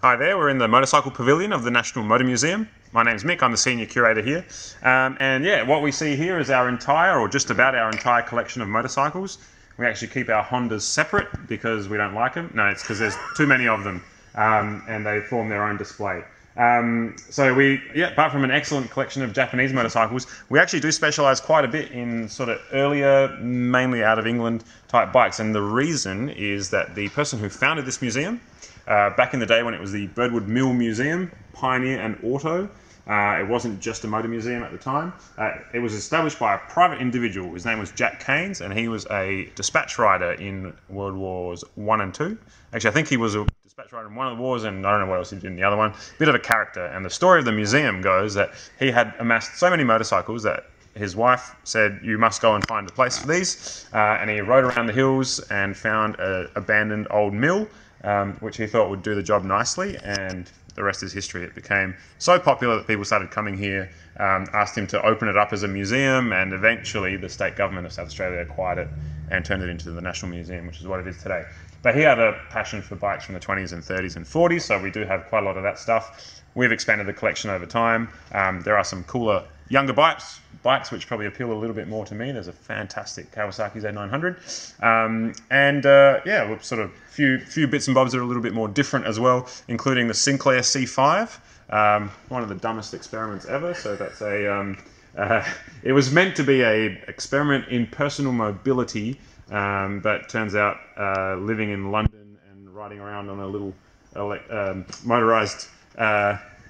Hi there, we're in the motorcycle pavilion of the National Motor Museum. My name's Mick, I'm the senior curator here. And yeah, what we see here is our entire, or just about our entire collection of motorcycles. We actually keep our Hondas separate because we don't like them. No, it's because there's too many of them and they form their own display. Apart from an excellent collection of Japanese motorcycles, we actually do specialise quite a bit in sort of earlier, mainly out of England type bikes. And the reason is that the person who founded this museum, back in the day when it was the Birdwood Museum, Pioneer and Auto, it wasn't just a motor museum at the time. It was established by a private individual. His name was Jack Keynes, and he was a dispatch rider in World Wars I and II. Actually, I think he was a dispatch rider in one of the wars, and I don't know what else he did in the other one. Bit of a character. And the story of the museum goes that he had amassed so many motorcycles that his wife said, "You must go and find a place for these." And he rode around the hills and found an abandoned old mill, which he thought would do the job nicely, and the rest is history. It became so popular that people started coming here, asked him to open it up as a museum, and eventually the state government of South Australia acquired it and turned it into the National Museum, which is what it is today. But he had a passion for bikes from the 20s and 30s and 40s, so we do have quite a lot of that stuff. We've expanded the collection over time. There are some cooler younger bikes which probably appeal a little bit more to me. There's a fantastic Kawasaki Z900, we've sort of few bits and bobs that are a little bit more different as well, including the Sinclair C5, one of the dumbest experiments ever. So that's it was meant to be a experiment in personal mobility, but turns out living in London and riding around on a little motorised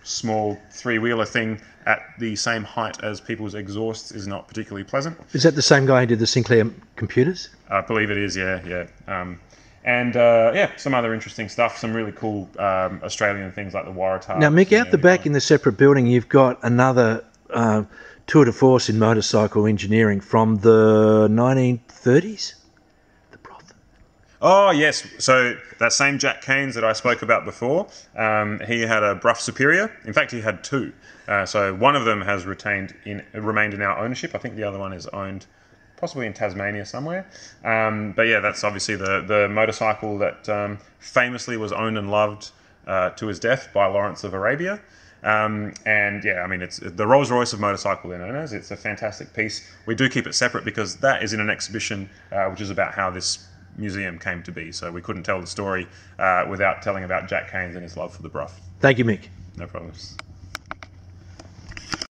small three-wheeler thing at the same height as people's exhausts is not particularly pleasant. Is that the same guy who did the Sinclair computers? I believe it is, yeah. Some other interesting stuff, some really cool Australian things like the Waratah. Now, Mick, out the back in the separate building, you've got another tour de force in motorcycle engineering from the 1930s? Oh, yes. So that same Jack Keynes that I spoke about before, he had a Brough Superior. In fact, he had two. So one of them has remained in our ownership. I think the other one is owned possibly in Tasmania somewhere. But yeah, that's obviously the motorcycle that famously was owned and loved to his death by Lawrence of Arabia. It's the Rolls Royce of motorcycle in owners. It's a fantastic piece. We do keep it separate because that is in an exhibition which is about how this museum came to be. So we couldn't tell the story without telling about Jack Keynes and his love for the Brough. Thank you, Mick. No problems.